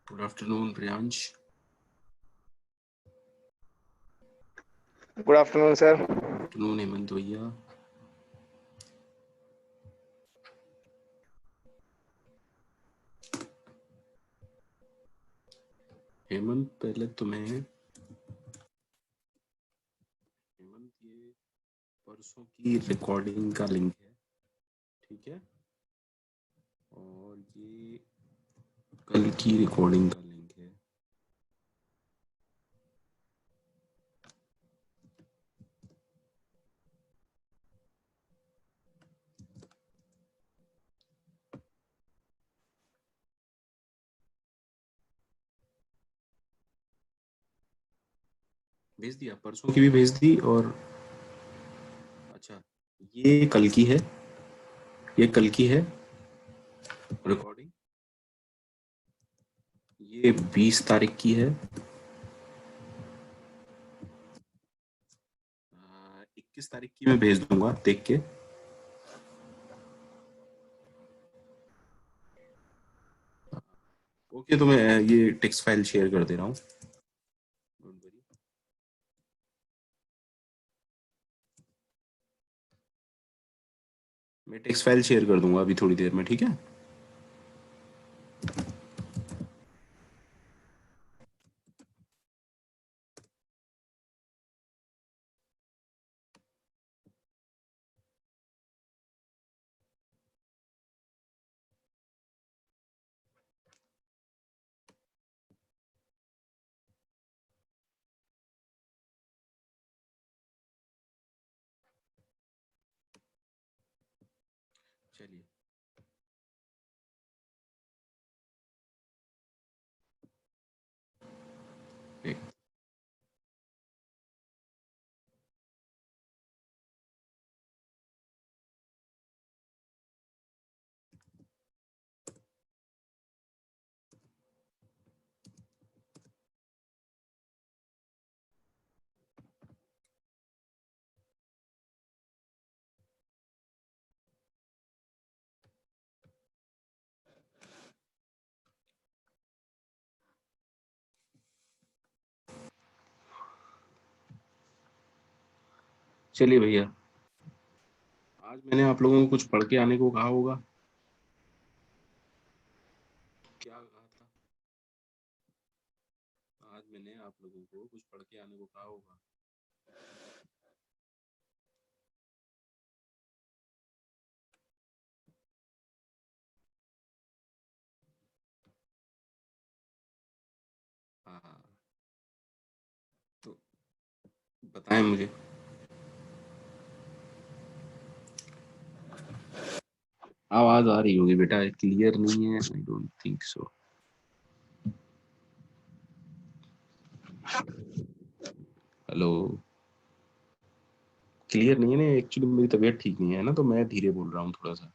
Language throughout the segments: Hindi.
Good afternoon Priyansh. Good afternoon sir. Good afternoon Hemant भैया। हेमंत पहले तुम्हें, हेमंत ये परसों की रिकॉर्डिंग का लिंक है, ठीक है, और ये कल की रिकॉर्डिंग का लिंक है। भेज दिया, परसों की भी भेज दी। और अच्छा, ये कल की है, ये कल की है रिकॉर्डिंग, ये 20 तारीख की है, 21 तारीख की मैं भेज दूंगा देख के। ओके, तो मैं ये टेक्स्ट फाइल शेयर कर दे रहा हूँ, डोंट वरी। मैं टेक्स्ट फाइल शेयर कर दूंगा अभी थोड़ी देर में, ठीक है। चलिए, एक चलिए भैया, आज मैंने आप लोगों को कुछ पढ़ के आने को कहा होगा, क्या कहा था? आज मैंने आप लोगों को कुछ पढ़ के आने को कहा होगा। हाँ, तो बताएं मुझे। आवाज आ रही होगी बेटा, क्लियर नहीं है, I don't think so. Hello, clear नहीं है ना? एक्चुअली मेरी तबीयत ठीक नहीं है ना, तो मैं धीरे बोल रहा हूँ थोड़ा सा।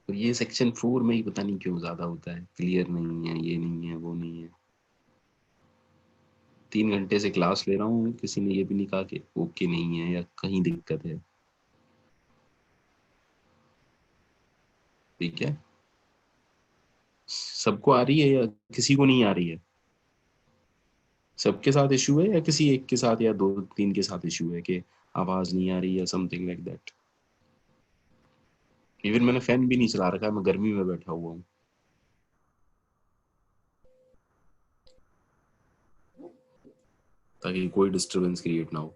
और ये सेक्शन 4 में ही पता नहीं क्यों ज्यादा होता है, क्लियर नहीं है, ये नहीं है, वो नहीं है। 3 घंटे से क्लास ले रहा हूँ, किसी ने ये भी नहीं कहा कि ओके नहीं है या कहीं दिक्कत है, ठीक है। सबको आ रही है या किसी को नहीं आ रही है? सबके साथ इशू है या किसी एक के साथ या दो तीन के साथ इशू है कि आवाज नहीं आ रही या समथिंग लाइक दैट? इवन मैंने फैन भी नहीं चला रखा, मैं गर्मी में बैठा हुआ हूँ, ताकि कोई डिस्टरबेंस क्रिएट ना हो।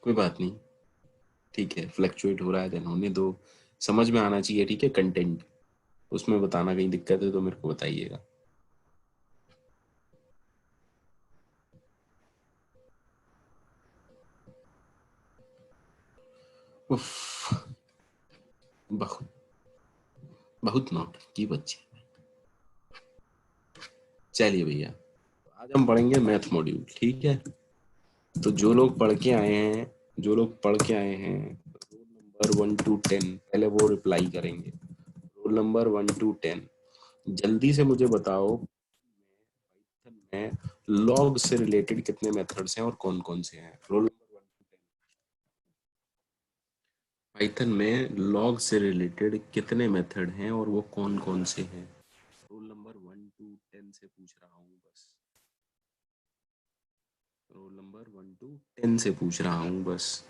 कोई बात नहीं, ठीक है, फ्लक्चुएट हो रहा है देन होने दो, समझ में आना चाहिए, ठीक है, कंटेंट उसमें बताना, कहीं दिक्कत है तो मेरे को बताइएगा। उफ, बहुत बहुत नोट की बच्चे। चलिए भैया, आज हम पढ़ेंगे मैथ मॉड्यूल, ठीक है। तो जो लोग पढ़ के आए हैं, जो लोग पढ़ के आए हैं रोल नंबर 1 to 10, पहले वो रिप्लाई करेंगे। रोल नंबर 1 to 10, जल्दी से मुझे बताओ में लॉग से रिलेटेड कितने मेथड्स हैं और कौन कौन से हैं। रोल नंबर 1 to 10, पाइथन में लॉग से रिलेटेड कितने मेथड हैं और वो कौन कौन से हैं। रोल नंबर 1 to 10 से पूछ रहा हूँ बस, रोल नंबर 1 to 10 से पूछ रहा हूँ बस।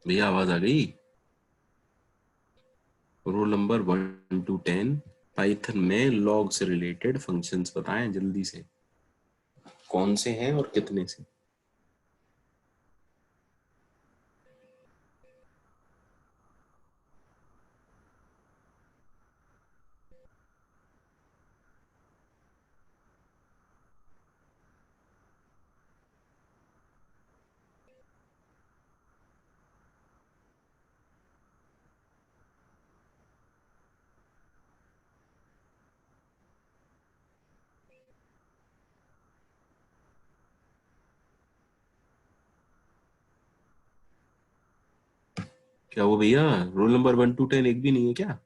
भैया आवाज आ गई। रोल नंबर 1 to 10, पाइथन में लॉग से रिलेटेड फंक्शंस बताएं जल्दी से, कौन से हैं और कितने से। क्या वो भैया, रोल नंबर 1 to 10 एक भी नहीं है क्या।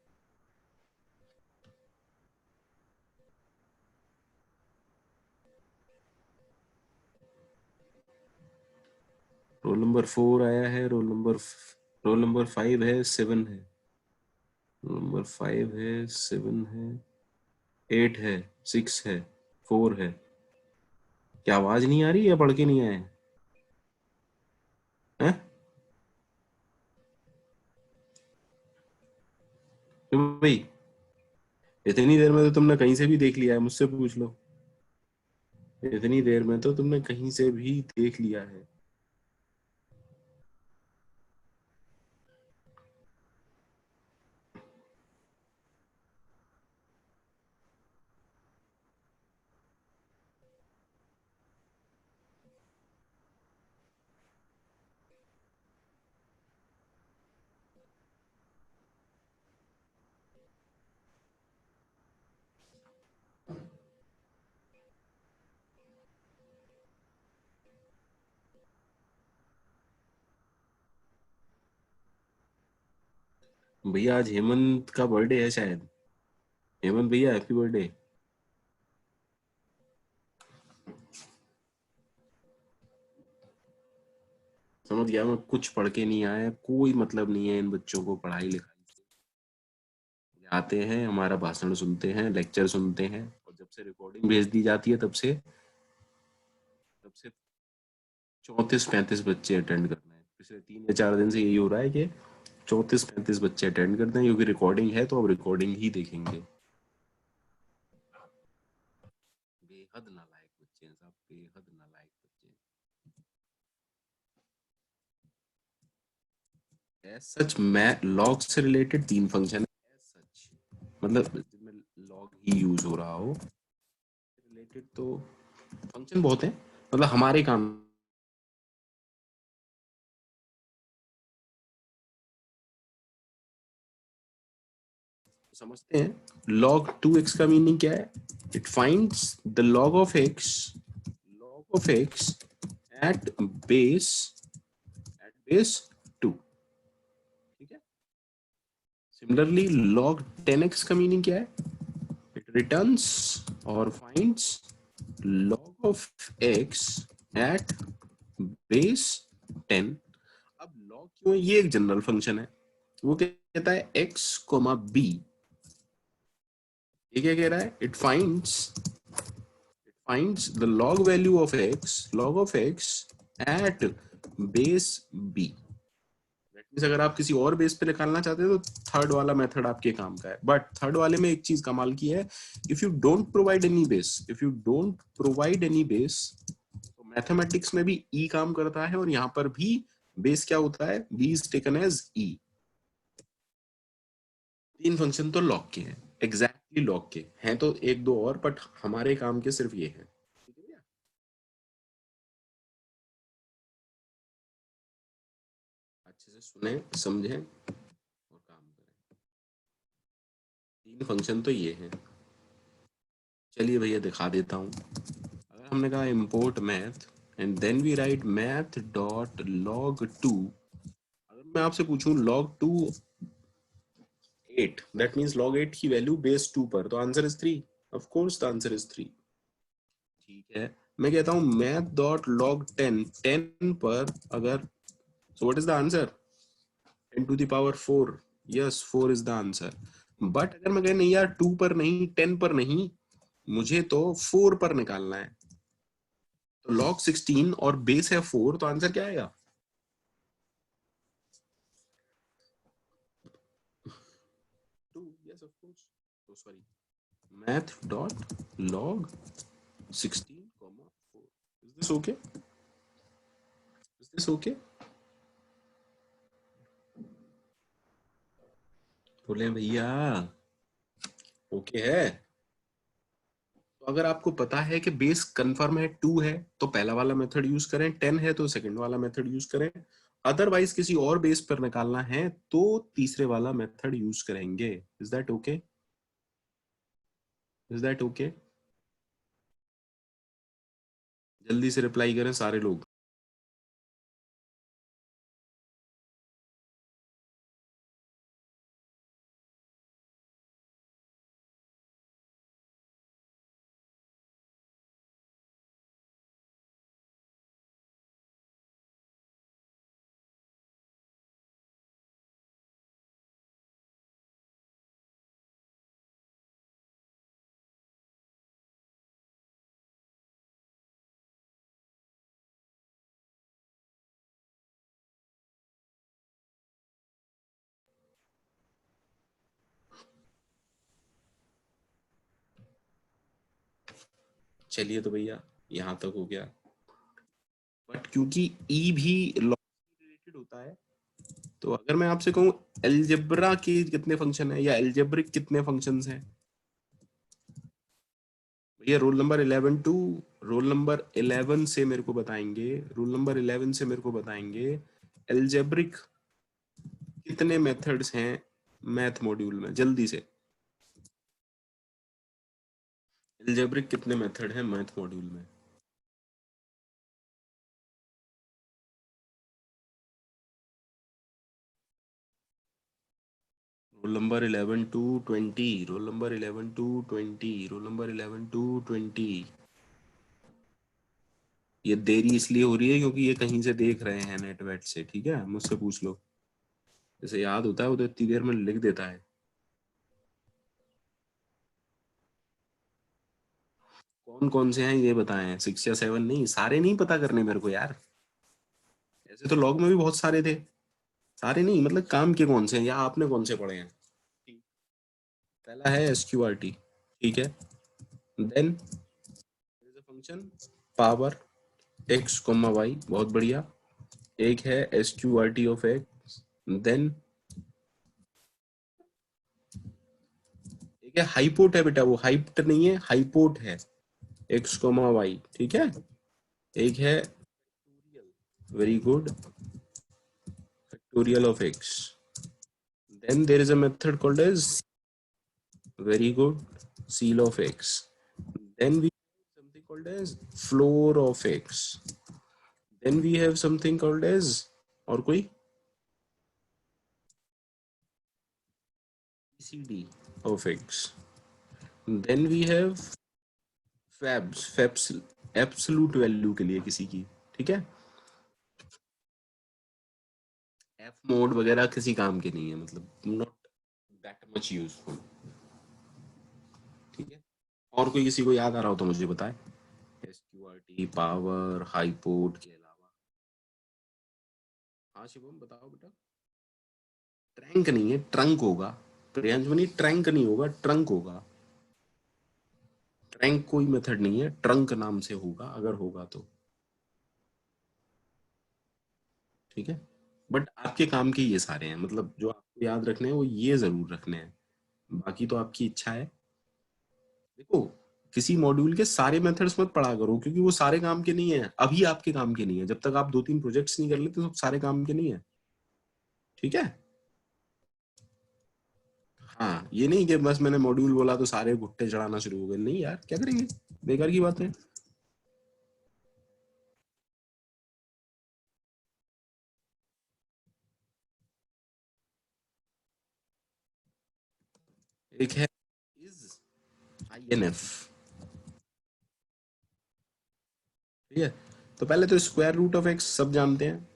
रोल नंबर 4 आया है, रोल नंबर 5 है, 7 है, रोल नंबर 5 है, 7 है, 8 है, 6 है, 4 है। क्या आवाज नहीं आ रही या पढ़ के नहीं आए हैं। तो भाई, इतनी देर में तो तुमने कहीं से भी देख लिया है, मुझसे पूछ लो। इतनी देर में तो तुमने कहीं से भी देख लिया है। भैया आज हेमंत का बर्थडे है शायद। हेमंत भैया हैप्पी बर्थडे। समझ गया मैं, कुछ पढ़ के नहीं आया, कोई मतलब नहीं है इन बच्चों को पढ़ाई लिखाई से। आते हैं, हमारा भाषण सुनते हैं, लेक्चर सुनते हैं, और जब से रिकॉर्डिंग भेज दी जाती है तब से 34-35 बच्चे अटेंड करना है। पिछले 3 या 4 दिन से यही हो रहा है कि 34-35 बच्चे अटेंड करते हैं, क्योंकि रिकॉर्डिंग है तो अब रिकॉर्डिंग ही देखेंगे। बेहद नालायक बच्चे हैं साहब, बेहद नालायक बच्चे हैं। एज सच मैं लॉग से रिलेटेड 3 फंक्शन है, एज सच मतलब जिनमें लॉग ही यूज हो रहा हो रिलेटेड, तो फंक्शन बहुत है, मतलब हमारे काम। समझते हैं log 2x का मीनिंग क्या है। It finds the log of x at base base 2, ठीक है। सिमिलरली log 10x का मीनिंग क्या है। इट रिटर्न्स और finds log of x at base 10। अब log क्यों है, ये एक जनरल फंक्शन है। वो कहता है x, b ये क्या कह रहा है? finds the log value of x at base b. That means अगर आप किसी और बेस पे निकालना चाहते हैं तो थर्ड वाला मेथड आपके काम का है, बट थर्ड वाले में एक चीज कमाल की है, if you don't provide any base, तो मैथमेटिक्स में भी ई काम करता है और यहाँ पर भी बेस क्या होता है? बी इज टेकन एज ई। तीन फंक्शन तो लॉग के हैं, एग्जैक्टली लॉग के हैं, तो एक दो और, बट हमारे काम के सिर्फ ये हैं। ठीक है भैया? अच्छे से सुने, समझें और काम करें। तीन फंक्शन तो ये हैं। चलिए भैया दिखा देता हूँ। अगर हमने कहा import math and then we write math dot log two, अगर मैं आपसे पूछूं log 2 8, दैट मीन्स log 8 की वैल्यू बेस 2 पर, तो answer is 3। Of course the answer is 3। ठीक है, मैं कहता हूं मैथ डॉट लॉग 10 10 पर अगर, so what is the answer? 10 to the power 4। Yes, 4 is the answer. But अगर मैं कहे नहीं यार 2 पर नहीं, 10 पर नहीं, मुझे तो 4 पर निकालना है, तो log 16 और बेस है 4, तो आंसर क्या आएगा? 2। Yes of course. तो sorry, math dot log 16 comma 4। Is this okay? Is this okay? बोले भैया ओके है? तो अगर आपको पता है कि बेस कंफर्म है 2 है, तो पहला वाला मेथड यूज करें, 10 है तो सेकंड वाला मेथड यूज करें, अदरवाइज किसी और बेस पर निकालना है तो तीसरे वाला मेथड यूज करेंगे। Is that okay? Is that okay? जल्दी से रिप्लाई करें सारे लोग। चलिए तो भैया यहाँ तक हो गया, बट क्योंकि ई भी लॉग रिलेटेड होता है, तो अगर मैं आपसे कहूँ एलजेब्रा के कितने फंक्शन है या एलजेब्रिक कितने फंक्शंस हैं, भैया रोल नंबर 11 से मेरे को बताएंगे, रोल नंबर 11 से मेरे को बताएंगे एलजेब्रिक कितने मेथड्स हैं मैथ मॉड्यूल में, जल्दी से। एलजेब्रिक कितने मेथड हैं मैथ मॉड्यूल में? Roll number 11 to 20, roll number 11 to 20, roll number 11 to 20। ये देरी इसलिए हो रही है क्योंकि ये कहीं से देख रहे हैं नेट वेट से, ठीक है? मुझसे पूछ लो, जैसे याद होता है वो तो इतनी देर में लिख देता है। कौन कौन से हैं ये बताएं, 6 या 7 नहीं, सारे नहीं पता करने मेरे को यार, ऐसे तो लॉग में भी बहुत सारे थे। सारे नहीं मतलब काम के कौन से हैं या आपने कौन से पढ़े हैं? पहला है SQRT, ठीक है। Then function power x comma y, बहुत बढ़िया। एक है SQRT ऑफ x। देन एक है हाइपोट है बेटा, वो हाइप्ट नहीं है, हाइपोट है, x कोमा वाई, ठीक है। एक है very good factorial of x। Then there is a method called as very good seal of x. Then we have something called as floor of x. Then we have something called as, और कोई, BCD of x. Then we have fabs absolute value के लिए किसी की, ठीक है। एफ मोड वगैरह किसी काम के नहीं है, मतलब नॉट दैट मच यूजफुल। और कोई किसी को याद आ रहा हो तो मुझे बताए। SQRT, पावर, हाईपोर्ट के अलावा। हाँ शिवम बताओ बेटा। ट्रैंक नहीं है, ट्रंक होगा। प्रियांशु, ट्रैंक नहीं होगा, ट्रंक होगा। ट्रैंक कोई मेथड नहीं है, ट्रंक नाम से होगा अगर होगा तो। ठीक है। बट आपके काम के ये सारे हैं, मतलब जो आपको याद रखने हैं वो ये जरूर रखने हैं। बाकी तो आपकी इच्छा है। देखो, किसी मॉड्यूल के सारे मेथड्स मत पढ़ा करो, क्योंकि वो सारे काम के नहीं है, अभी आपके काम के नहीं है। जब तक आप 2-3 प्रोजेक्ट्स नहीं कर लेते तो सारे काम के नहीं है। ठीक है। हाँ, ये नहीं कि बस मैंने मॉड्यूल बोला तो सारे भुट्टे चढ़ाना शुरू हो गए, नहीं यार, क्या करेंगे, बेकार की बात है। एक है इज INF। ठीक है। तो पहले तो स्क्वायर रूट ऑफ एक्स सब जानते हैं।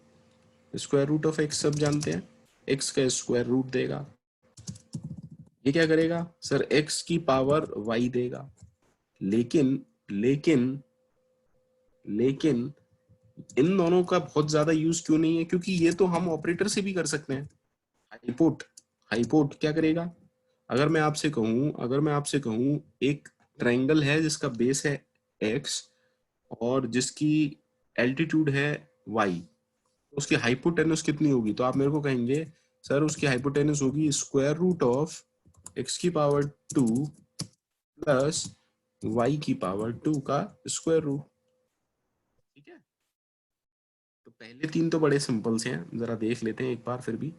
स्क्वायर रूट ऑफ एक्स सब जानते हैं। एक्स का स्क्वायर रूट देगा। ये क्या करेगा सर, एक्स की पावर वाई देगा। लेकिन लेकिन लेकिन इन दोनों का बहुत ज्यादा यूज क्यों नहीं है, क्योंकि ये तो हम ऑपरेटर से भी कर सकते हैं। हाइपोट हाइपोट क्या करेगा, अगर मैं आपसे कहूं एक ट्रायंगल है जिसका बेस है एक्स और जिसकी एल्टीट्यूड है वाई, तो उसकी हाइपोटेनस कितनी होगी, तो आप मेरे को कहेंगे सर उसकी हाइपोटेनस होगी स्क्वायर रूट ऑफ एक्स की पावर 2 प्लस वाई की पावर 2 का स्क्वायर रूट। ठीक है। तो पहले तीन तो बड़े सिंपल से हैं, जरा देख लेते हैं एक बार फिर भी।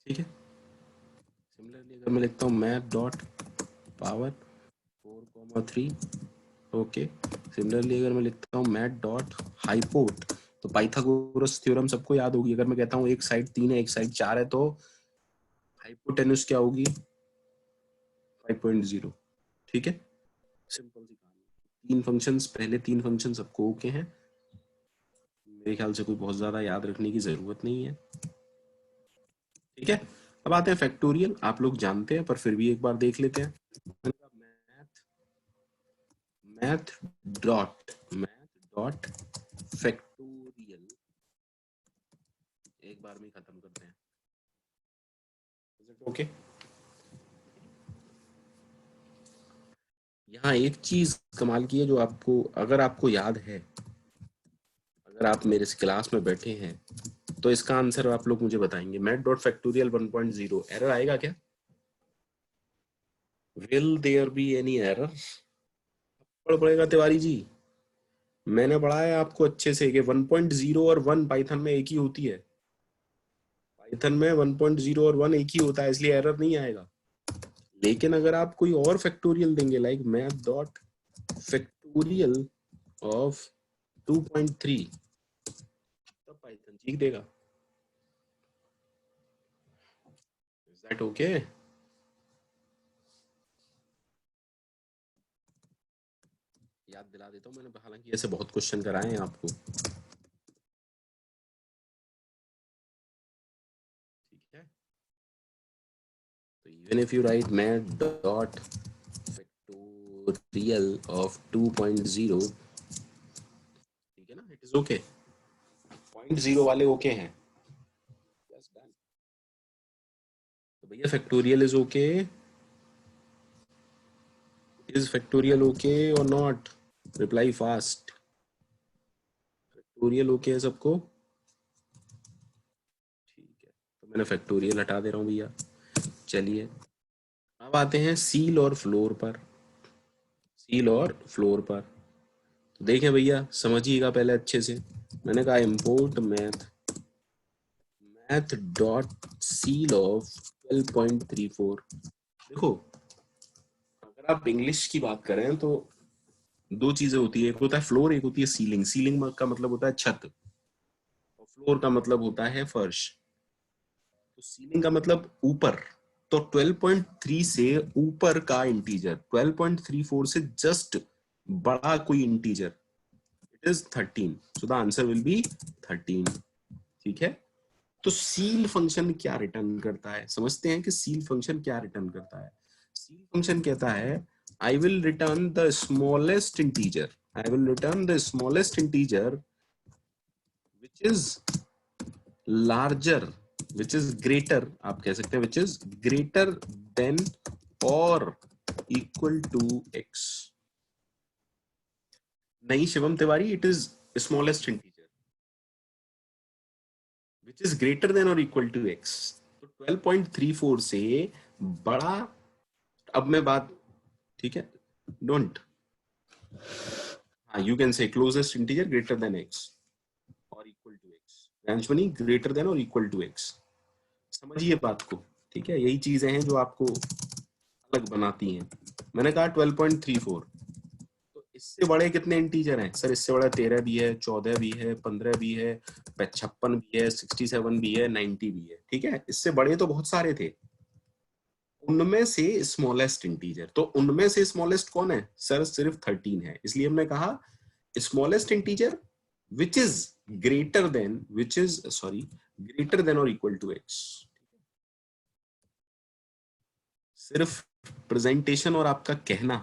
ठीक है। सिमिलरली अगर मैं लिखता हूँ math dot power 4,3। Okay. Similarly अगर मैं लिखता हूँ मैथ डॉट हाइपोट, तो पाइथागोरस थ्योरम सबको याद होगी। अगर मैं कहता हूँ एक साइड 3 है एक साइड 4 है, तो हाइपोटेन्यूस क्या होगी 5.0। ठीक है। सिंपल सी कहानी। तीन फंक्शंस, पहले तीन फंक्शन सबको ओके हैं, मेरे ख्याल से कोई बहुत ज्यादा याद रखने की जरूरत नहीं है। ठीक है। अब आते हैं फैक्टोरियल, आप लोग जानते हैं पर फिर भी एक बार देख लेते हैं। Math math math dot factorial एक बार में खत्म करते हैं। ओके। यहाँ एक चीज कमाल की है जो आपको, अगर आपको याद है, अगर आप मेरे इस क्लास में बैठे हैं तो इसका आंसर आप लोग मुझे बताएंगे। मैथ डॉट फैक्टोरियल 1.0 एरर आएगा क्या? Will there be any error? पढ़ पड़ेगा तिवारी जी। मैंने पढ़ा है आपको अच्छे से कि 1.0 और 1 पाइथन में एक ही होती है। पाइथन में 1.0 और 1 एक ही होता है, इसलिए एरर नहीं आएगा। लेकिन अगर आप कोई और फैक्टोरियल देंगे like math dot factorial of 2.3, तब पाइथन ठीक देगा। Is that okay? याद दिला देता हूँ, मैंने हालांकि ऐसे बहुत क्वेश्चन कराए हैं आपको। ठीक है। तो even if you right math dot factorial of 2.0, ठीक है ना, इट इज ओके। 0.0 वाले ओके हैं। Yes, done. तो भैया factorial is okay, is factorial okay और not? Reply fast. Factorial okay है सबको? ठीक है, तो मैंने फैक्टोरियल हटा दे रहा हूँ भैया। चलिए, अब आते हैं सील और फ्लोर पर। सील और फ्लोर पर तो देखें भैया, समझिएगा पहले अच्छे से। मैंने कहा import math math dot seal of 12.34। देखो, अगर आप इंग्लिश की बात करें तो दो चीजें होती है, एक होता है फ्लोर, एक होती है सीलिंग। सीलिंग का मतलब होता है छत और फ्लोर का मतलब होता है फर्श। तो सीलिंग का मतलब ऊपर। तो 12.3 से ऊपर का इंटीजर, 12.34 से जस्ट बड़ा कोई integer, is 13, so the answer will be 13. ठीक है, तो सील फंक्शन क्या रिटर्न करता है, समझते हैं कि सील फंक्शन क्या रिटर्न करता है। सील फंक्शन कहता है I will return the smallest integer. I will return the smallest integer which is larger, which is greater, आप कह सकते हैं which is greater than or equal to x. नहीं Shivam Tiwari, it is smallest integer which is greater than or equal to x. तो 12.34 से बड़ा, अब मैं बात, ठीक है, डोंट, हाँ you can say closest integer greater than x और इक्वल टू x, ब्रांच बनी ग्रेटर देन और इक्वल टू x, समझिए बात को, ठीक है, यही चीजें हैं जो आपको अलग बनाती हैं। मैंने कहा 12.34, तो इससे बड़े कितने इंटीजर हैं सर, इससे बड़ा 13 भी है, 14 भी है, 15 भी है, 56 भी है, 67 भी है, 90 भी है, ठीक है, इससे बड़े तो बहुत सारे थे, उनमें से स्मॉलेस्ट इंटीजर, तो उनमें से स्मॉलेस्ट कौन है सर, सिर्फ 13 है, इसलिए हमने कहा smallest integer which is greater than, which is sorry greater than or equal to x। सिर्फ प्रेजेंटेशन और आपका कहना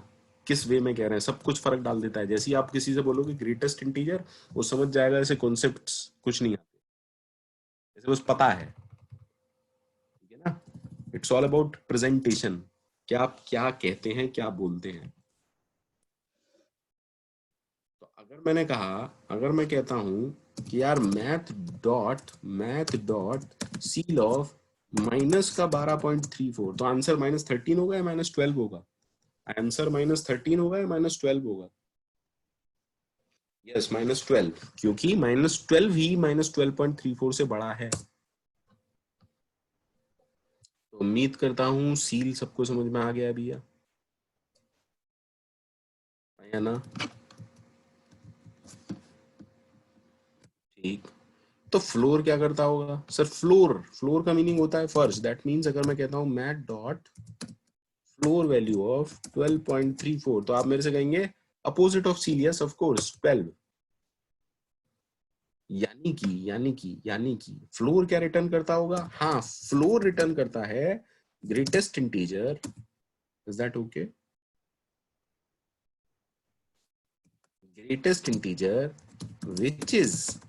किस वे में कह रहे हैं सब कुछ फर्क डाल देता है। जैसे ही आप किसी से बोलोगे ग्रेटेस्ट इंटीजर, वो समझ जाएगा, ऐसे कॉन्सेप्ट्स कुछ नहीं आते, ऐसे बस पता है, ठीक है ना। इट्स ऑल अबाउट प्रेजेंटेशन, क्या आप क्या कहते हैं, क्या बोलते हैं। तो अगर मैंने कहा, अगर मैं कहता हूं कि यार math dot seal of minus का 12.34, तो आंसर -13 होगा या -12 होगा, आंसर -13 होगा या -12 होगा, यस -12, क्योंकि -12 ही -12.34 से बड़ा है। तो उम्मीद करता हूं सील सबको समझ में आ गया भैया, आया ना, ठीक। तो फ्लोर क्या करता होगा सर, फ्लोर का मीनिंग होता है फर्श, दैट मींस अगर मैं कहता हूं math dot floor value of 12.34, तो आप मेरे से कहेंगे opposite of seal, yes of course 12, यानी कि फ्लोर क्या रिटर्न करता होगा, हाँ फ्लोर रिटर्न करता है greatest integer, is that okay, greatest integer which is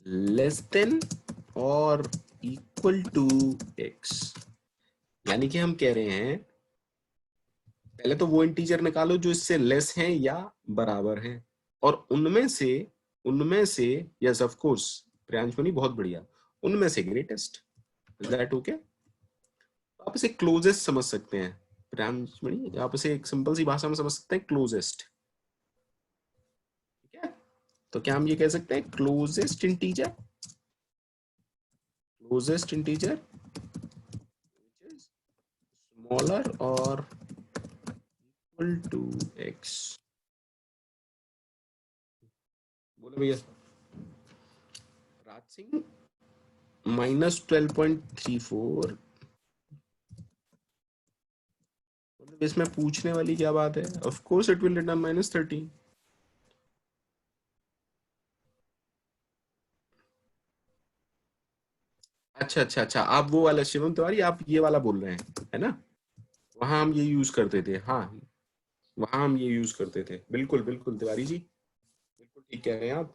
less than और इक्वल टू x। यानी कि हम कह रहे हैं पहले तो वो इंटीजर निकालो जो इससे लेस हैं या बराबर हैं, और उनमें से yes of course Priyansh money बहुत बढ़िया, उनमें से ग्रेटेस्ट, इज दैट ओके। आप इसे क्लोजेस्ट समझ सकते हैं प्रियांश मनी, आप इसे एक सिंपल सी भाषा में समझ सकते हैं क्लोजेस्ट, ठीक है। तो क्या हम ये कह सकते हैं क्लोजेस्ट इंटीजर स्मॉलर और इक्वल टू x, बोले भैया राज सिंह, -12.34, इसमें पूछने वाली क्या बात है, of course it will return -13। अच्छा, आप वो वाला शिवम तिवारी, आप ये वाला बोल रहे हैं है ना, वहां हम ये यूज करते थे, हाँ वहां हम ये यूज करते थे, बिल्कुल बिल्कुल तिवारी जी, बिल्कुल ठीक कह रहे हैं आप,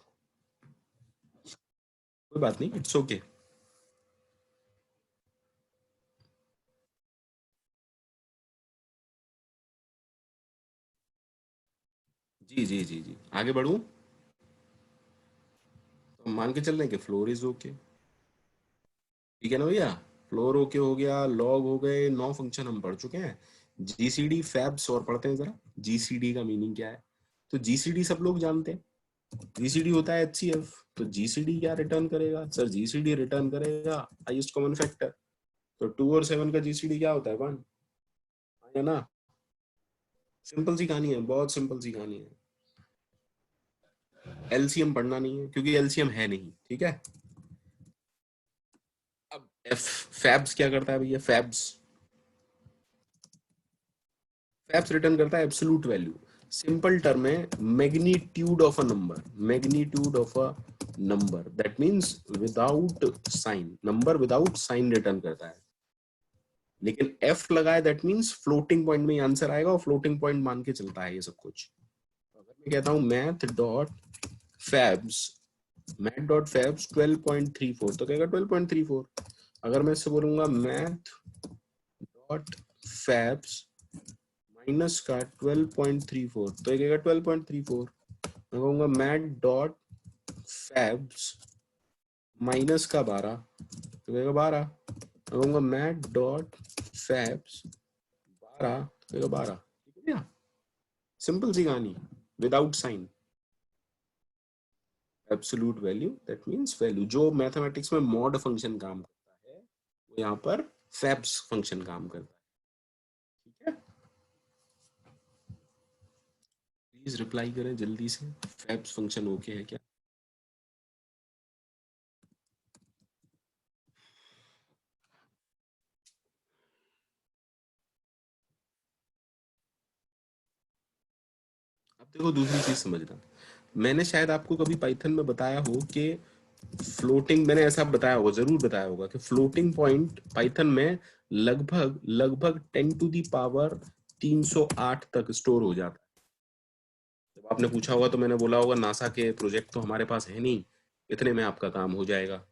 कोई बात नहीं, इट्स ओके। जी आगे बढ़ूं, तो मान के चल रहे हैं कि फ्लोर इज ओके, ठीक है ना भैया, फ्लोर ओके हो गया, लॉग हो गए, 9 फंक्शन हम पढ़ चुके हैं। जीसीडी फैब्स और पढ़ते हैं जरा, जीसीडी का मीनिंग क्या है। तो जीसीडी सब लोग जानते हैं, जीसीडी होता है एचसीएफ, तो जीसीडी क्या रिटर्न करेगा सर, जीसीडी रिटर्न करेगा हाईएस्ट कॉमन फैक्टर, तो 2 और 7 का जीसीडी क्या होता है 1, है ना, सिंपल सी कहानी है, बहुत सिंपल सी कहानी है। एलसीएम पढ़ना नहीं है क्योंकि एलसीएम है नहीं, ठीक है। अब एफ फैब्स क्या करता है भैया, फैब्स रिटर्न करता है एब्सोल्यूट वैल्यू, सिंपल टर्म है magnitude of a number, magnitude of a number, that means without sign, number without sign return करता है। लेकिन एफ लगाए दैट मीन्स फ्लोटिंग पॉइंट में आंसर आएगा और फ्लोटिंग पॉइंट मान के चलता है ये सब कुछ। अगर मैं कहता हूं math dot fabs, math dot fabs 12.34 तो कहेगा 12.34। अगर मैं इससे बोलूंगा मैथ डॉट फैब्स माइनस का 12.34 तो ये कहेगा 12.34। मैं कहूंगा मैथ डॉट फैब्स माइनस का 12 तो कहेगा 12। मैं कहूंगा मैथ डॉट फैब्स 12 तो कहेगा 12। ठीक है, सिंपल सी कहानी, without sign. Absolute value that means value, जो मैथमेटिक्स में मॉड फंक्शन काम करता है वो यहाँ पर फैब्स फंक्शन काम करता है। ठीक है, प्लीज रिप्लाई करें जल्दी से, फैब्स फंक्शन ओके है क्या? अब देखो दूसरी चीज समझना, मैंने शायद आपको कभी पाइथन में बताया हो कि फ्लोटिंग, मैंने ऐसा बताया होगा, जरूर बताया होगा कि फ्लोटिंग पॉइंट पाइथन में लगभग लगभग 10 टू दी पावर 308 तक स्टोर हो जाता है। जब आपने पूछा होगा तो मैंने बोला होगा नासा के प्रोजेक्ट तो हमारे पास है नहीं, इतने में आपका काम हो जाएगा।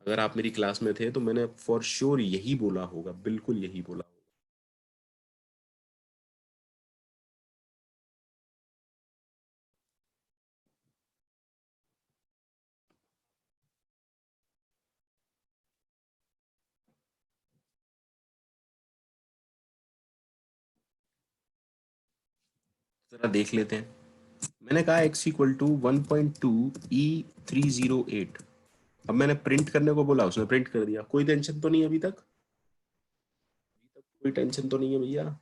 अगर आप मेरी क्लास में थे तो मैंने फॉर श्योर यही बोला होगा, बिल्कुल यही बोला होगा। जरा देख लेते हैं। मैंने कहा x इक्वल टू 1.2 E308। अब मैंने प्रिंट करने को बोला, उसने प्रिंट कर दिया, कोई टेंशन तो नहीं अभी तक? कोई टेंशन तो नहीं है भैया?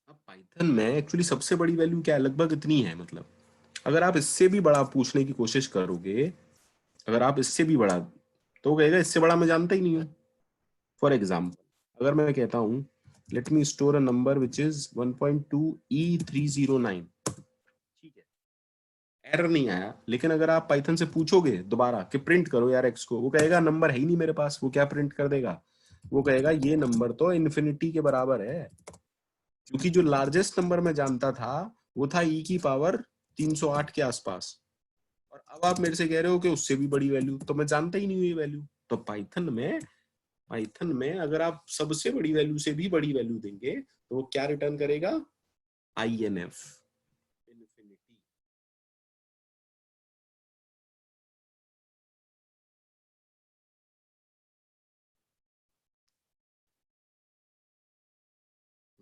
अब पाइथन में एक्चुअली सबसे बड़ी वैल्यू क्या है, लगभग इतनी है, मतलब अगर आप इससे भी बड़ा पूछने की कोशिश करोगे, अगर आप इससे भी बड़ा, तो वो कहेगा इससे बड़ा मैं जानता ही नहीं हूँ। फॉर एग्जाम्पल अगर मैं कहता हूँ let me store a number which is 1.2 E309, ठीक है, एरर नहीं आया, लेकिन अगर आप पाइथन से पूछोगे दोबारा कि प्रिंट करो यार एक्स को, वो कहेगा नंबर है ही नहीं मेरे पास, वो क्या प्रिंट कर देगा? वो कहेगा ये नंबर तो इन्फिनिटी के बराबर है, क्योंकि जो लार्जेस्ट नंबर मैं जानता था वो था ई की पावर 308 के आसपास, और अब आप मेरे से कह रहे हो कि उससे भी बड़ी वैल्यू, तो मैं जानता ही नहीं हूँ ये वैल्यू। तो पाइथन में अगर आप सबसे बड़ी वैल्यू से भी बड़ी वैल्यू देंगे तो वो क्या रिटर्न करेगा? INF, infinity.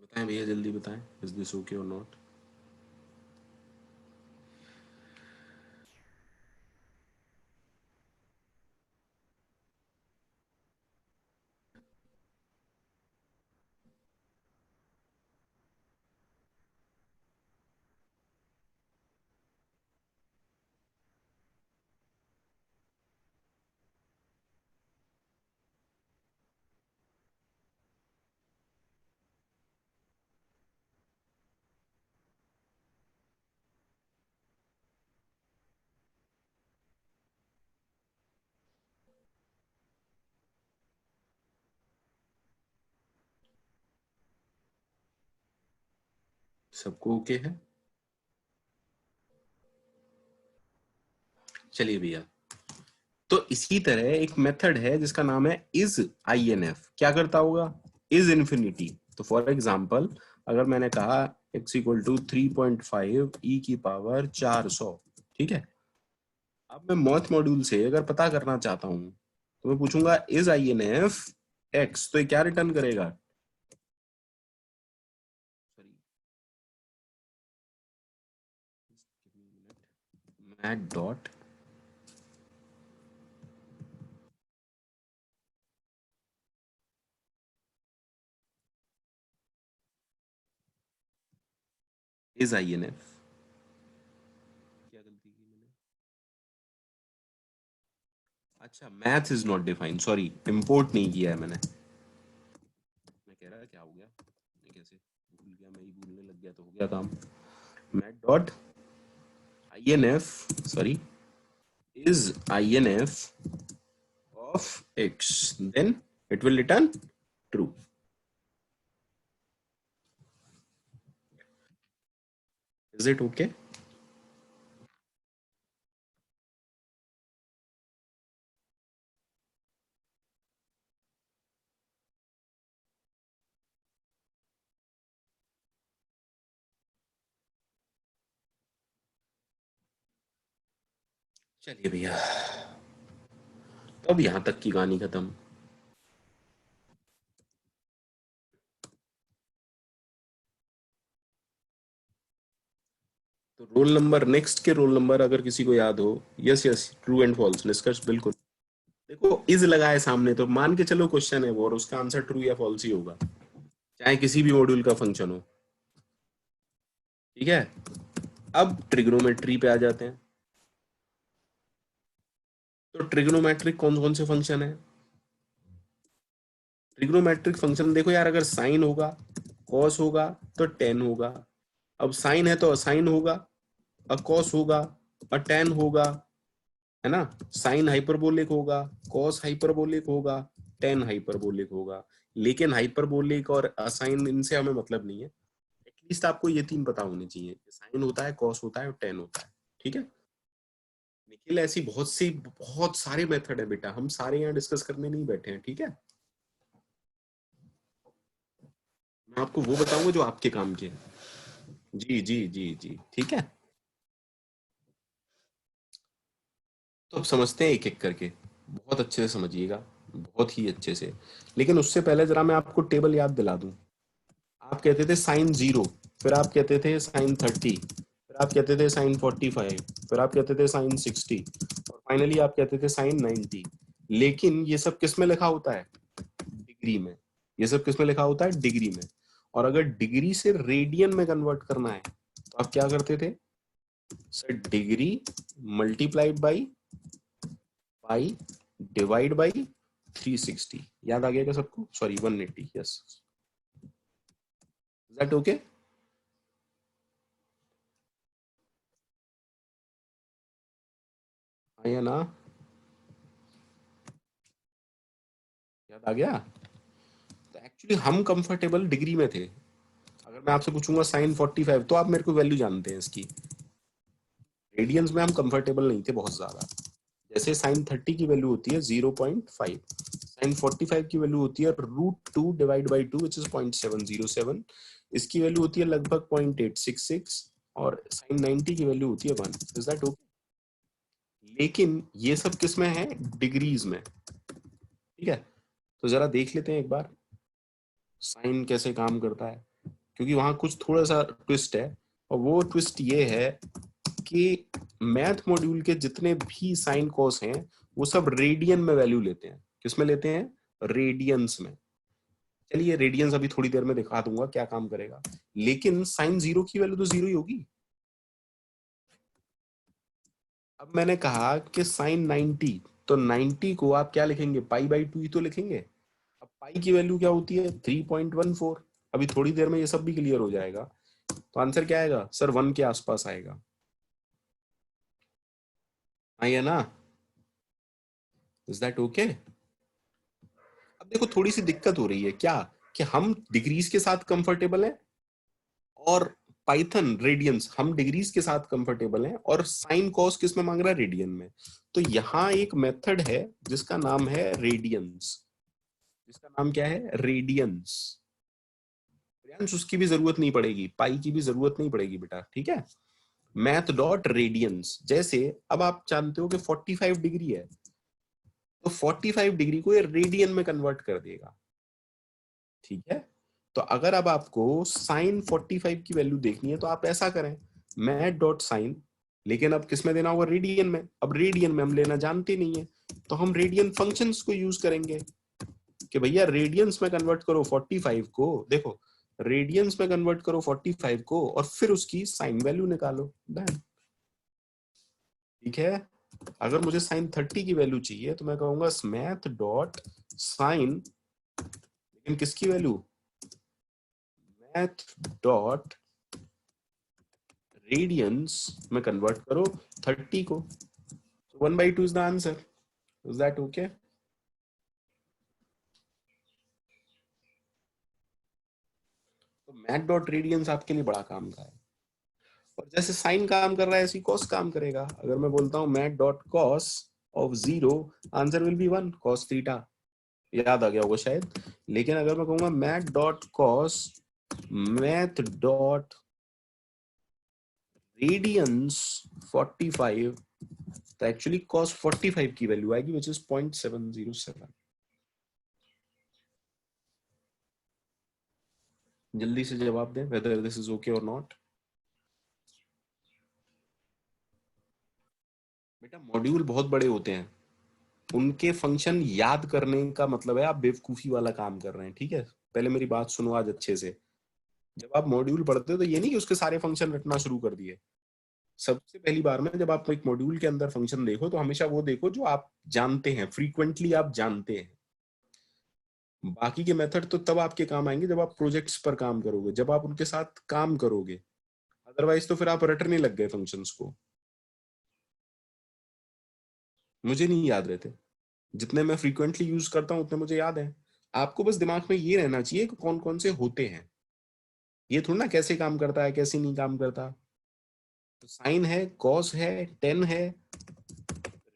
बताएं भैया, जल्दी बताएं, इज दिस ओके और नॉट? सबको ओके है? चलिए भैया, तो इसी तरह एक मेथड है जिसका नाम है इज INF, क्या करता होगा? Is infinity. तो फॉर एग्जाम्पल अगर मैंने कहा x इक्वल टू 3.5 ई की पावर 400, ठीक है, अब मैं मॉथ मॉड्यूल से अगर पता करना चाहता हूं तो मैं पूछूंगा इज INF x, तो ये क्या रिटर्न करेगा? Sorry, math dot is INF, क्या गलती की मैंने? अच्छा, math is not defined, sorry, import नहीं किया है मैंने। मैं कह रहा क्या हो गया, मैं कैसे भूल गया, मैं ही भूलने लग गया तो हो गया काम। Math dot INF, sorry, is INF of X, then it will return true. Is it okay? चलिए भैया, अब यहां तक की कहानी खत्म। तो रोल नंबर, नेक्स्ट के रोल नंबर अगर किसी को याद हो। Yes yes, true and false निष्कर्ष बिल्कुल। देखो इज लगाए सामने तो मान के चलो क्वेश्चन है वो, और उसका आंसर ट्रू या फॉल्स ही होगा, चाहे किसी भी मॉड्यूल का फंक्शन हो। ठीक है, अब ट्रिग्नोमेट्री पे आ जाते हैं। तो ट्रिग्नोमेट्रिक कौन कौन से फंक्शन है? ट्रिग्नोमेट्रिक फंक्शन देखो यार, अगर साइन होगा, कॉस होगा, तो टेन होगा। अब साइन है तो असाइन होगा, अकॉस होगा, अटेन होगा, है ना। साइन हाइपरबोलिक होगा, कॉस हाइपरबोलिक होगा, टेन हाइपरबोलिक होगा। लेकिन हाइपरबोलिक और असाइन इनसे हमें मतलब नहीं है। एटलीस्ट आपको ये तीन पता होने चाहिए, साइन होता है, कॉस होता है और टेन होता है। ठीक है निखिल, ऐसी बहुत सारे मेथड है बेटा, हम सारे यहाँ डिस्कस करने नहीं बैठे हैं। ठीक है, मैं आपको वो बताऊंगा जो आपके काम के हैं। जी जी जी जी, ठीक है। तो अब समझते हैं एक एक करके, बहुत अच्छे से समझिएगा, बहुत ही अच्छे से। लेकिन उससे पहले जरा मैं आपको टेबल याद दिला दूं। आप कहते थे साइन 0, फिर आप कहते थे साइन 30, फिर आप कहते थे साइन 45, फिर आप कहते थे साइन 60, और फाइनली आप कहते थे साइन 90। लेकिन ये सब किस में लिखा होता है? डिग्री में। ये सब किस में लिखा होता है? डिग्री में। और अगर डिग्री से रेडियन में कन्वर्ट करना है तो आप क्या करते थे? Sir degree multiplied by pi divide by 360। याद आ गया क्या सबको? Sorry 180। Yes, is that okay? या ना? याद आ गया? तो एक्चुअली हम कंफर्टेबल डिग्री में थे। अगर मैं आपसे पूछूंगा साइन 45, तो आप मेरे को वैल्यू जानते हैं इसकी। रेडियंस में हम कंफर्टेबल नहीं थे बहुत ज्यादा। जैसे साइन 30 की वैल्यू होती है 0.5, साइन 45 की वैल्यू होती है √2 डिवाइड बाई 2 विच इज 0.707। इसकी वैल्यू होती है लगभग 0.866, और साइन 90 की वैल्यू होती है 1। Is that okay? लेकिन ये सब किस में है? डिग्रीज में। ठीक है, तो जरा देख लेते हैं एक बार साइन कैसे काम करता है, क्योंकि वहां कुछ थोड़ा सा ट्विस्ट है। और वो ट्विस्ट ये है कि मैथ मॉड्यूल के जितने भी साइन कॉस हैं वो सब रेडियन में वैल्यू लेते हैं। किस में लेते हैं? रेडियंस में। चलिए रेडियंस अभी थोड़ी देर में दिखा दूंगा क्या काम करेगा। लेकिन साइन 0 की वैल्यू तो 0 ही होगी। अब मैंने कहा कि साइन 90, तो 90 को आप क्या लिखेंगे? पाई बाई 2 ही तो लिखेंगे। अब पाई की वैल्यू क्या होती है? 3.14। अभी थोड़ी देर में ये सब भी क्लियर हो जाएगा। तो आंसर क्या आएगा? सर 1 के आसपास आएगा। है ना? Is that okay? अब देखो थोड़ी सी दिक्कत हो रही है क्या, कि हम डिग्रीज के साथ कंफर्टेबल हैं, और पाइथन रेडियंस हम डिग्रीज के साथ कंफर्टेबल हैं, और साइन कॉस किस में मांग रहा है? रेडियन में। तो यहाँ एक मेथड है जिसका नाम है रेडियंस। जिसका नाम क्या है? रेडियंस। रेडियंस उसकी भी जरूरत नहीं पड़ेगी, पाई की भी जरूरत नहीं पड़ेगी बेटा। ठीक है, मैथ डॉट रेडियंस। जैसे अब आप जानते हो कि 45 डिग्री है, तो 45 डिग्री को ये रेडियन में कन्वर्ट कर देगा। ठीक है, तो अगर अब आपको साइन 45 की वैल्यू देखनी है तो आप ऐसा करें, मैथ डॉट साइन, लेकिन अब किस में देना होगा? रेडियन में। अब रेडियन में हम लेना जानते नहीं है, तो हम रेडियन फंक्शंस को यूज करेंगे कि भैया रेडियंस में कन्वर्ट करो 45 को। देखो रेडियंस में कन्वर्ट करो 45 को और फिर उसकी साइन वैल्यू निकालो। डन। ठीक है, अगर मुझे साइन 30 की वैल्यू चाहिए तो मैं कहूंगा मैथ डॉट साइन, लेकिन किसकी वैल्यू, मैथ डॉट रेडियंस में कन्वर्ट करो 30 को। 1/2 is the answer. Is that okay? तो मैथ डॉट रेडियंस आपके लिए बड़ा काम का है। और जैसे साइन काम कर रहा है ऐसी कॉस काम करेगा। अगर मैं बोलता हूं math dot cos of 0, answer will be 1 cos theta. याद आ गया होगा शायद। लेकिन अगर मैं कहूंगा math dot cos math dot radiance 45, तो एक्चुअली cos 45 की वैल्यू आएगी विच इज 0.707। जल्दी से जवाब दें वेदर दिस इज ओके और नॉट। बेटा मॉड्यूल बहुत बड़े होते हैं, उनके फंक्शन याद करने का मतलब है आप बेवकूफी वाला काम कर रहे हैं। ठीक है, पहले मेरी बात सुनो आज अच्छे से। जब आप मॉड्यूल पढ़ते हो तो ये नहीं कि उसके सारे फंक्शन रटना शुरू कर दिए। सबसे पहली बार में जब आप एक मॉड्यूल के अंदर फंक्शन देखो तो हमेशा वो देखो जो आप जानते हैं, फ्रीक्वेंटली आप जानते हैं। बाकी के मेथड तो तब आपके काम आएंगे जब आप प्रोजेक्ट्स पर काम करोगे, जब आप उनके साथ काम करोगे। अदरवाइज तो फिर आप रटने लग गए फंक्शंस को। मुझे नहीं याद रहते, जितने मैं फ्रीक्वेंटली यूज करता हूँ उतने मुझे याद है। आपको बस दिमाग में ये रहना चाहिए कि कौन कौन से होते हैं, ये थोड़ा ना कैसे काम करता है कैसे नहीं काम करता। तो साइन है, कॉस है, टेन है,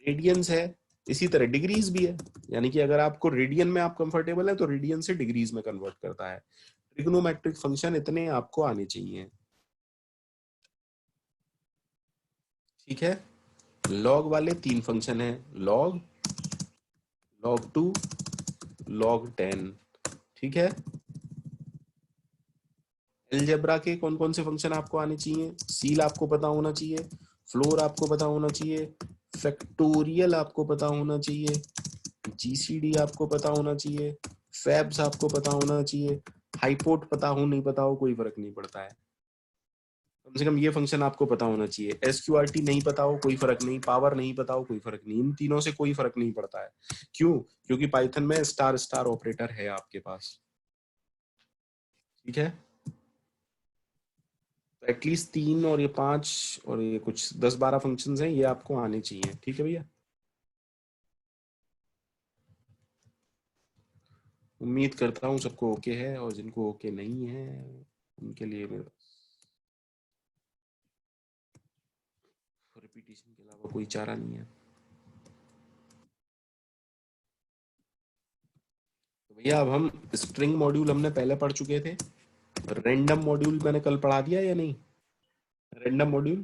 रेडियंस है, इसी तरह डिग्रीज भी है। यानी कि अगर आपको रेडियन में आप कंफर्टेबल है तो रेडियन से डिग्रीज में कन्वर्ट करता है। ट्रिग्नोमेट्रिक फंक्शन इतने आपको आने चाहिए। ठीक है, लॉग वाले 3 फंक्शन है, लॉग, लॉग 2, लॉग 10। ठीक है, अलजेब्रा के कौन कौन से फंक्शन आपको आने चाहिए, सील आपको पता होना चाहिए, फ्लोर आपको पता होना चाहिए, फैक्टोरियल आपको पता होना चाहिए, जीसीडी आपको पता होना चाहिए, फैब्स आपको पता होना चाहिए। हाइपोट पता हो नहीं पता हो कोई फर्क नहीं पड़ता है, कम से कम ये फंक्शन आपको पता होना चाहिए। एसक्यूआरटी नहीं पता हो कोई फर्क नहीं, पावर नहीं पता हो कोई फर्क नहीं, इन तीनों से कोई फर्क नहीं पड़ता है। क्यों? क्योंकि पाइथन में स्टार स्टार ऑपरेटर है आपके पास। ठीक है, तो एटलीस्ट 3 और ये 5 और ये कुछ 10-12 फंक्शंस हैं, ये आपको आने चाहिए। ठीक है भैया, उम्मीद करता हूँ सबको ओके है, और जिनको ओके नहीं है उनके लिए मेरे रिपीटिशन के अलावा कोई चारा नहीं है। तो भैया अब हम स्ट्रिंग मॉड्यूल हमने पहले पढ़ चुके थे, रैंडम मॉड्यूल मैंने कल पढ़ा दिया या नहीं? रैंडम मॉड्यूल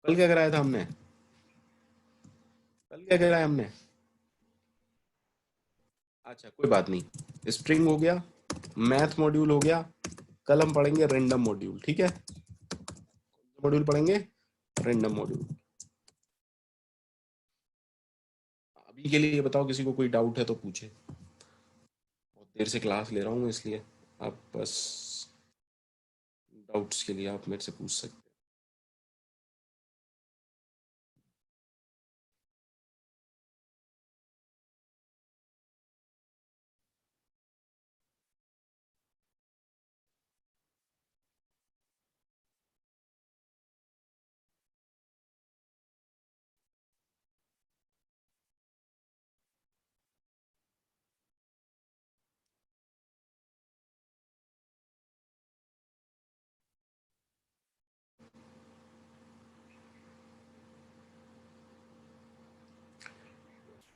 कल क्या कराया था हमने? कल क्या कराया हमने? अच्छा कोई बात नहीं, स्ट्रिंग हो गया, मैथ मॉड्यूल हो गया, कल हम पढ़ेंगे रैंडम मॉड्यूल। ठीक है, मॉड्यूल पढ़ेंगे रैंडम मॉड्यूल। अभी के लिए बताओ किसी को कोई डाउट है तो पूछे, बहुत देर से क्लास ले रहा हूँ इसलिए आप बस डाउट्स के लिए आप मेरे से पूछ सकते हैं।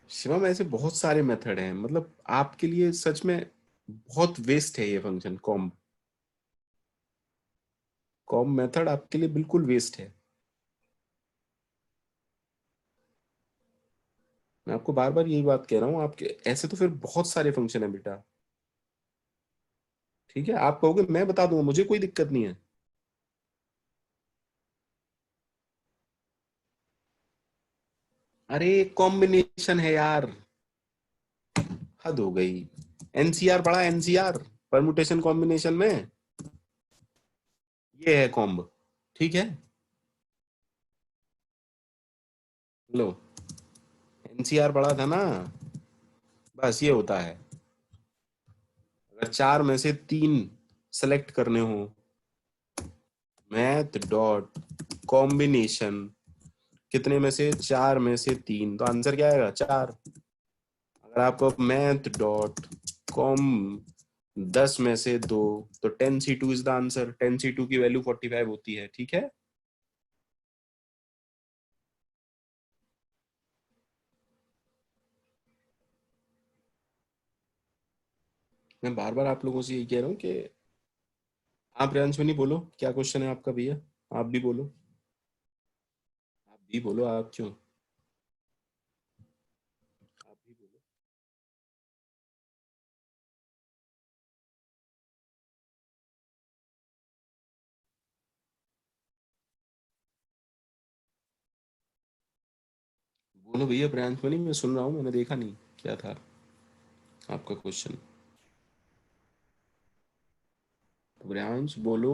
शिवम ऐसे बहुत सारे मेथड हैं, मतलब आपके लिए सच में बहुत वेस्ट है ये फंक्शन कॉम। कॉम मेथड आपके लिए बिल्कुल वेस्ट है। मैं आपको बार बार यही बात कह रहा हूँ, आपके ऐसे तो फिर बहुत सारे फंक्शन है बेटा। ठीक है, आप कहोगे मैं बता दूंगा, मुझे कोई दिक्कत नहीं है। अरे कॉम्बिनेशन है यार, हद हो गई। एनसीआर पढ़ा, एनसीआर परमुटेशन कॉम्बिनेशन में, ये है कॉम्ब, ठीक है। लो, एनसीआर पढ़ा था ना, बस ये होता है। अगर चार में से तीन सेलेक्ट करने हो, मैथ डॉट कॉम्बिनेशन, कितने में से, चार में से तीन, तो आंसर क्या आएगा, चार। अगर आपको मैथ डॉट कॉम 10 में से दो, तो 10C2 is the answer. 10C2 की वैल्यू 45 होती है, ठीक है। मैं बार बार आप लोगों से यही कह रहा हूँ कि आप रेंज में नहीं बोलो, क्या क्वेश्चन है आपका भैया, आप भी बोलो, आप भी बोलो, आप क्यों, आप भी बोलो। बोलो भैया, ब्रांच में नहीं, मैं सुन रहा हूँ, मैंने देखा नहीं क्या था आपका क्वेश्चन। ब्रांच बोलो।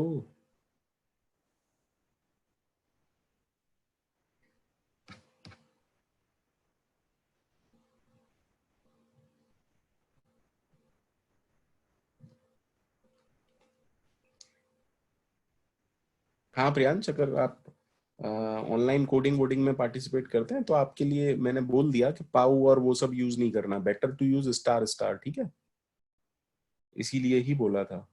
हाँ प्रियांश, अगर आप ऑनलाइन कोडिंग वोडिंग में पार्टिसिपेट करते हैं तो आपके लिए मैंने बोल दिया कि पाउ और वो सब यूज नहीं करना, better to use star star, ठीक है, इसीलिए ही बोला था।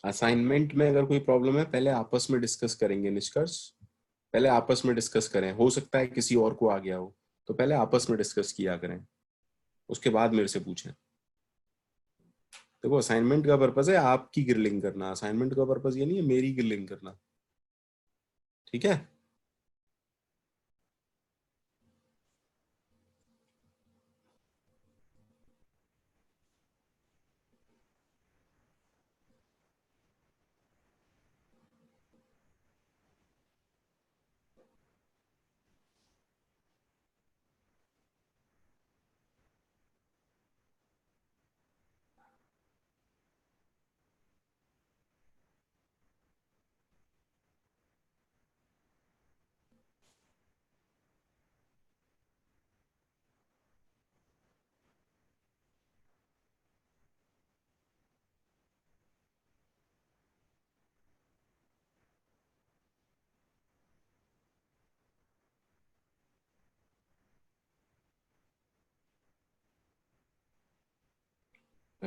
असाइनमेंट में अगर कोई प्रॉब्लम है, पहले आपस में डिस्कस करेंगे निष्कर्ष, पहले आपस में डिस्कस करें, हो सकता है किसी और को आ गया हो, तो पहले आपस में डिस्कस किया करें, उसके बाद मेरे से पूछें। देखो, असाइनमेंट का पर्पज है आपकी ग्रिलिंग करना, असाइनमेंट का पर्पज ये नहीं है मेरी ग्रिलिंग करना, ठीक है।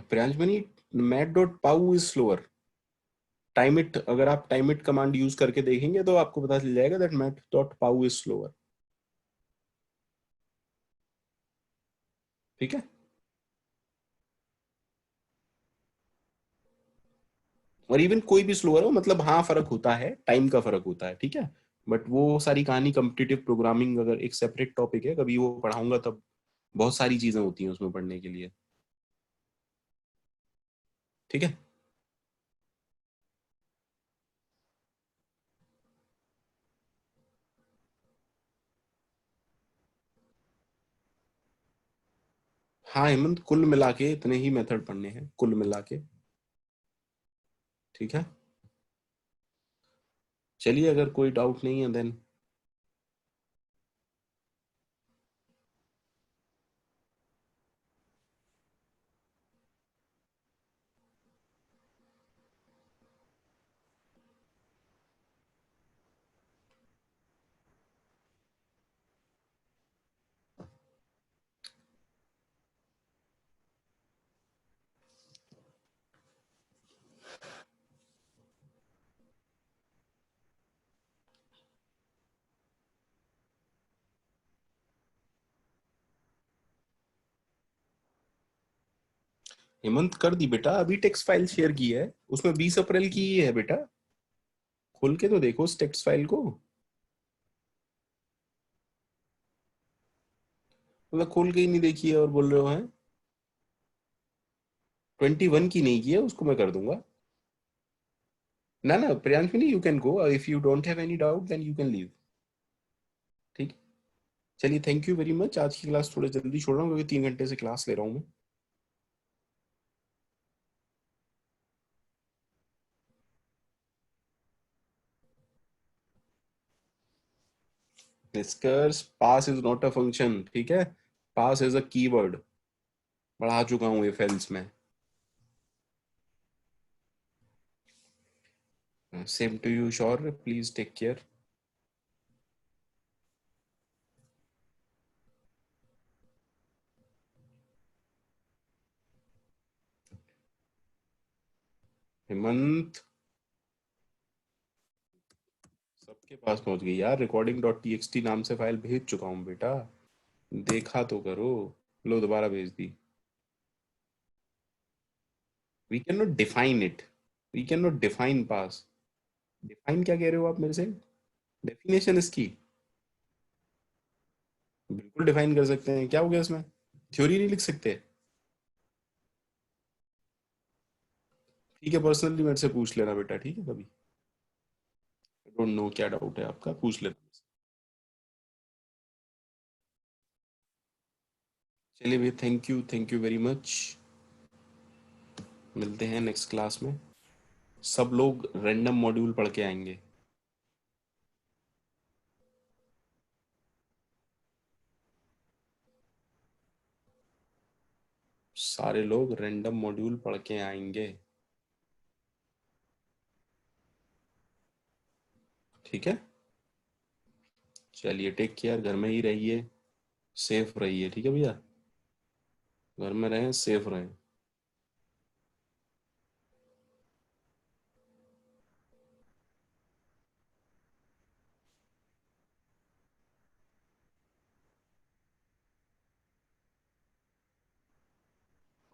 प्रियांश मनी, मैट डॉट पाउ इज स्लोअर, टाइम इट, अगर आप टाइम इट कमांड यूज करके देखेंगे तो आपको पता चल जाएगा दैट मैट डॉट पाउ इज स्लोअर, ठीक है। और इवन कोई भी स्लोअर हो, मतलब हाँ फर्क होता है, टाइम का फर्क होता है, ठीक है। बट वो सारी कहानी कम्पिटिटिव प्रोग्रामिंग अगर एक सेपरेट टॉपिक है, कभी वो पढ़ाऊंगा तब, बहुत सारी चीजें होती हैं उसमें पढ़ने के लिए, ठीक है। हाँ हेमंत, कुल मिला के इतने ही मेथड पढ़ने हैं, कुल मिला के, ठीक है। चलिए, अगर कोई डाउट नहीं है देन। हेमंत कर दी बेटा, अभी टेक्स्ट फाइल शेयर की है, उसमें 20 अप्रैल की ही है बेटा, खोल के तो देखो उस टेक्स्ट फाइल को, मतलब खोल के ही नहीं देखी है और बोल रहे हो हैं। 21 की नहीं की है, उसको मैं कर दूंगा। ना ना प्रियांश नहीं, you can go, if you don't have any doubt then you can leave. ठीक। चलिए थैंक यू वेरी मच। आज की क्लास थोड़ा जल्दी छोड़ रहा हूँ क्योंकि 3 घंटे से क्लास ले रहा हूँ मैं। निष्कर्ष, pass is not a function, ठीक है। Pass is a keyword. पढ़ा चुका हूँ ये फेल्स में। Same to you sure, please take care. Hemant सबके पास पहुंच गई यार, रिकॉर्डिंग डॉट टीएक्सटी नाम से फाइल भेज चुका हूँ बेटा। देखा तो करो। लो दोबारा भेज दी। We can not define it. We can not define pass. Define क्या कह रहे हो आप मेरे से? डेफिनेशन इसकी बिल्कुल डिफाइन कर सकते हैं, क्या हो गया इसमें? थ्योरी नहीं लिख सकते? ठीक है, पर्सनली मेरे से पूछ लेना बेटा, ठीक है कभी। डोंट नो क्या डाउट है आपका, पूछ लेना। चलिए भैया, थैंक यू वेरी मच। मिलते हैं नेक्स्ट क्लास में। सब लोग रैंडम मॉड्यूल पढ़ के आएंगे। सारे लोग रैंडम मॉड्यूल पढ़ के आएंगे। ठीक है। चलिए टेक केयर, घर में ही रहिए, सेफ रहिए, ठीक है भैया। घर में रहें, सेफ रहें।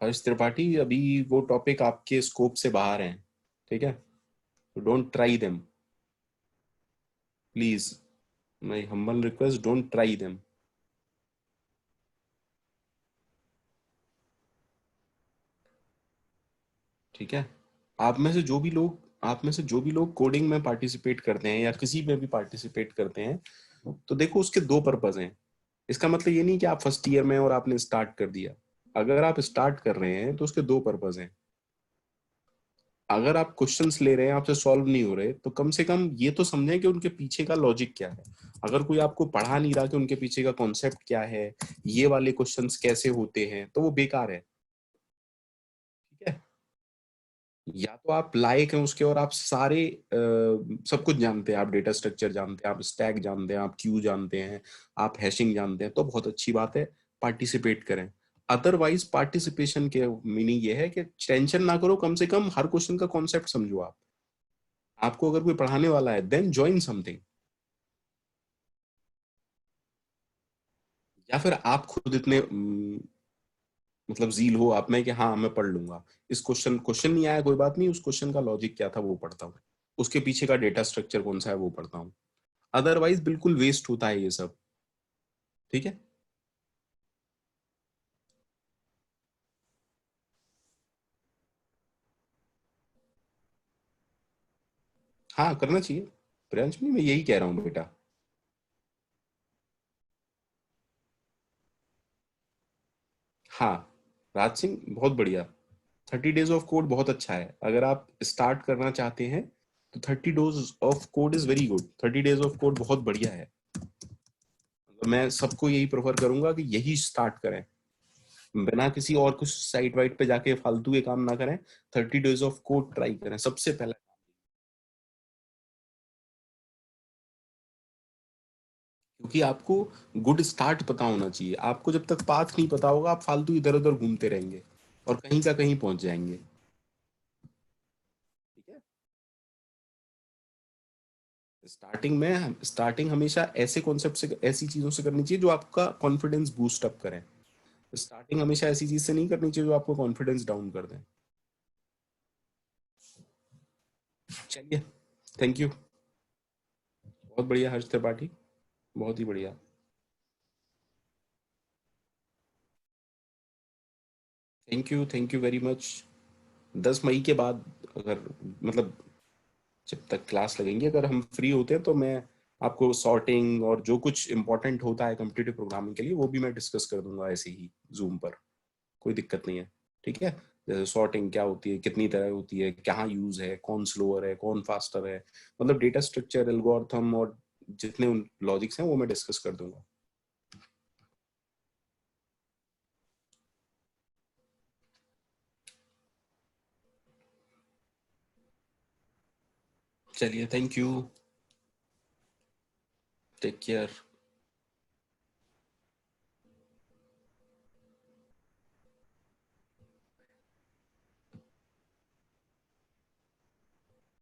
हर्ष त्रिपाठी, अभी वो टॉपिक आपके स्कोप से बाहर हैं, ठीक है। Don't try them, please. My humble request, don't try them. ठीक है। आप में से जो भी लोग कोडिंग में पार्टिसिपेट करते हैं या किसी में भी पार्टिसिपेट करते हैं, तो देखो उसके दो पर्पज हैं। इसका मतलब ये नहीं कि आप फर्स्ट ईयर में और आपने स्टार्ट कर दिया। अगर आप स्टार्ट कर रहे हैं तो उसके दो पर्पज हैं। अगर आप क्वेश्चंस ले रहे हैं, आपसे सॉल्व नहीं हो रहे, तो कम से कम ये तो समझें कि उनके पीछे का लॉजिक क्या है। अगर कोई आपको पढ़ा नहीं रहा कि उनके पीछे का कॉन्सेप्ट क्या है, ये वाले क्वेश्चंस कैसे होते हैं, तो वो बेकार है। ठीक है। या तो आप लायक हैं उसके और आप सारे सब कुछ जानते हैं, आप डेटा स्ट्रक्चर जानते हैं, आप स्टैक जानते हैं, आप क्यू जानते हैं, आप हैशिंग जानते हैं, तो बहुत अच्छी बात है, पार्टिसिपेट करें। अदरवाइज पार्टिसिपेशन के मीनिंग ये है कि टेंशन ना करो, कम से कम हर क्वेश्चन का कॉन्सेप्ट समझो आप। आपको अगर कोई पढ़ाने वाला है देन ज्वाइन समथिंग। या फिर आप खुद इतने मतलब जील हो आप में कि हाँ मैं पढ़ लूंगा। इस क्वेश्चन क्वेश्चन नहीं आया कोई बात नहीं, उस क्वेश्चन का लॉजिक क्या था वो पढ़ता हूँ, उसके पीछे का डेटा स्ट्रक्चर कौन सा है वो पढ़ता हूँ। अदरवाइज बिल्कुल वेस्ट होता है ये सब। ठीक है। हाँ करना चाहिए। प्रियांश मैं यही कह रहा हूँ बेटा। हाँ, राज सिंह बहुत बढ़िया। 30 डेज ऑफ कोड बहुत अच्छा है, अगर आप स्टार्ट करना चाहते हैं तो 30 days of code is very good. 30 days of code बहुत बढ़िया है। मैं सबको यही प्रेफर करूंगा कि यही स्टार्ट करें, बिना किसी और कुछ साइट वाइट पे जाके फालतू के काम ना करें। 30 डेज ऑफ कोड ट्राई करें सबसे पहले। क्योंकि आपको गुड स्टार्ट पता होना चाहिए। आपको जब तक पाथ नहीं पता होगा, आप फालतू इधर उधर घूमते रहेंगे और कहीं का कहीं पहुंच जाएंगे। ठीक है। स्टार्टिंग हमेशा ऐसे कॉन्सेप्ट से, ऐसी चीजों से करनी चाहिए जो आपका कॉन्फिडेंस बूस्ट अप करें। स्टार्टिंग हमेशा ऐसी चीज से नहीं करनी चाहिए जो आपको कॉन्फिडेंस डाउन कर दें। चलिए, थैंक यू। बहुत बढ़िया हर्ष त्रिपाठी, बहुत ही बढ़िया। Thank you very much. 10 मई के बाद, अगर मतलब जब तक क्लास लगेंगी, अगर हम फ्री होते हैं तो मैं आपको सॉर्टिंग और जो कुछ इंपॉर्टेंट होता है कम्पिटिटिव प्रोग्रामिंग के लिए वो भी मैं डिस्कस कर दूंगा ऐसे ही जूम पर। कोई दिक्कत नहीं है। ठीक है। जैसे सॉर्टिंग क्या होती है, कितनी तरह होती है, कहाँ यूज है, कौन स्लोअर है, कौन फास्टर है, मतलब डेटा स्ट्रक्चर, एल्गोरिथम और जितने लॉजिक्स हैं वो मैं डिस्कस कर दूंगा। चलिए, थैंक यू। Take care.